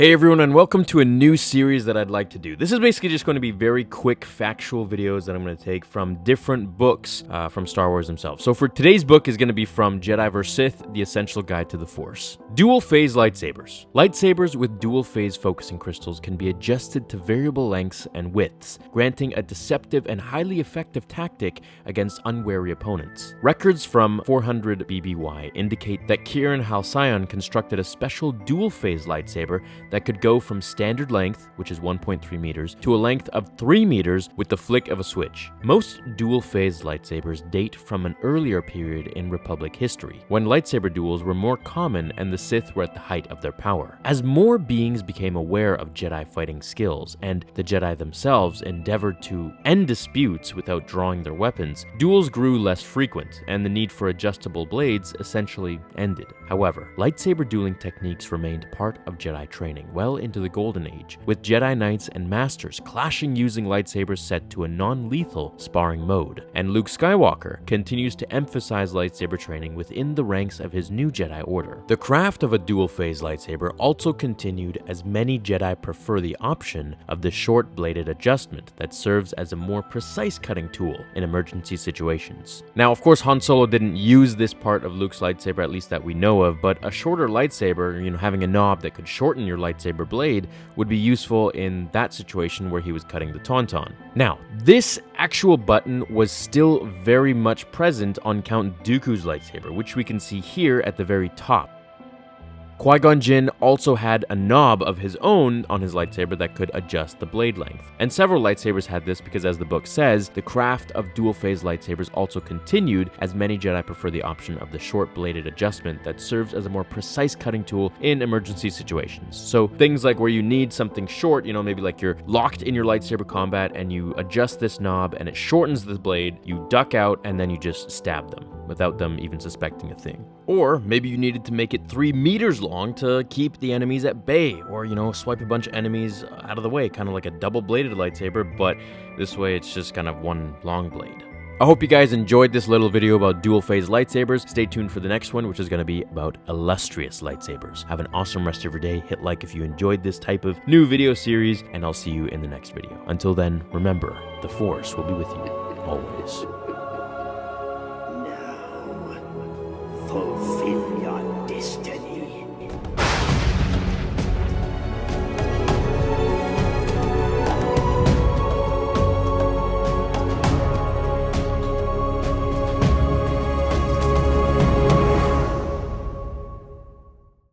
Hey everyone, and welcome to a new series that I'd like to do. This is basically just going to be very quick factual videos that I'm going to take from different books from Star Wars themselves. So for today's book is going to be from Jedi vs. Sith, The Essential Guide to the Force. Dual phase lightsabers. Lightsabers with dual phase focusing crystals can be adjusted to variable lengths and widths, granting a deceptive and highly effective tactic against unwary opponents. Records from 400 BBY indicate that Kieran Halcyon constructed a special dual phase lightsaber that could go from standard length, which is 1.3 meters, to a length of 3 meters with the flick of a switch. Most dual-phase lightsabers date from an earlier period in Republic history, when lightsaber duels were more common and the Sith were at the height of their power. As more beings became aware of Jedi fighting skills, and the Jedi themselves endeavored to end disputes without drawing their weapons, duels grew less frequent, and the need for adjustable blades essentially ended. However, lightsaber dueling techniques remained part of Jedi training well into the Golden Age, with Jedi Knights and Masters clashing using lightsabers set to a non-lethal sparring mode, and Luke Skywalker continues to emphasize lightsaber training within the ranks of his new Jedi Order. The craft of a dual-phase lightsaber also continued, as many Jedi prefer the option of the short-bladed adjustment that serves as a more precise cutting tool in emergency situations. Now, of course, Han Solo didn't use this part of Luke's lightsaber, at least that we know of, but a shorter lightsaber, having a knob that could shorten your lightsaber blade would be useful in that situation where he was cutting the tauntaun. Now, this actual button was still very much present on Count Dooku's lightsaber, which we can see here at the very top. Qui-Gon Jinn also had a knob of his own on his lightsaber that could adjust the blade length. And several lightsabers had this because, as the book says, the craft of dual-phase lightsabers also continued, as many Jedi prefer the option of the short-bladed adjustment that serves as a more precise cutting tool in emergency situations. So things like where you need something short, maybe like you're locked in your lightsaber combat and you adjust this knob and it shortens the blade, you duck out and then you just stab them without them even suspecting a thing. Or maybe you needed to make it 3 meters long to keep the enemies at bay, or swipe a bunch of enemies out of the way, kind of like a double-bladed lightsaber, but this way it's just kind of one long blade. I hope you guys enjoyed this little video about dual-phase lightsabers. Stay tuned for the next one, which is going to be about illustrious lightsabers. Have an awesome rest of your day. Hit like if you enjoyed this type of new video series, and I'll see you in the next video. Until then, remember, the Force will be with you always.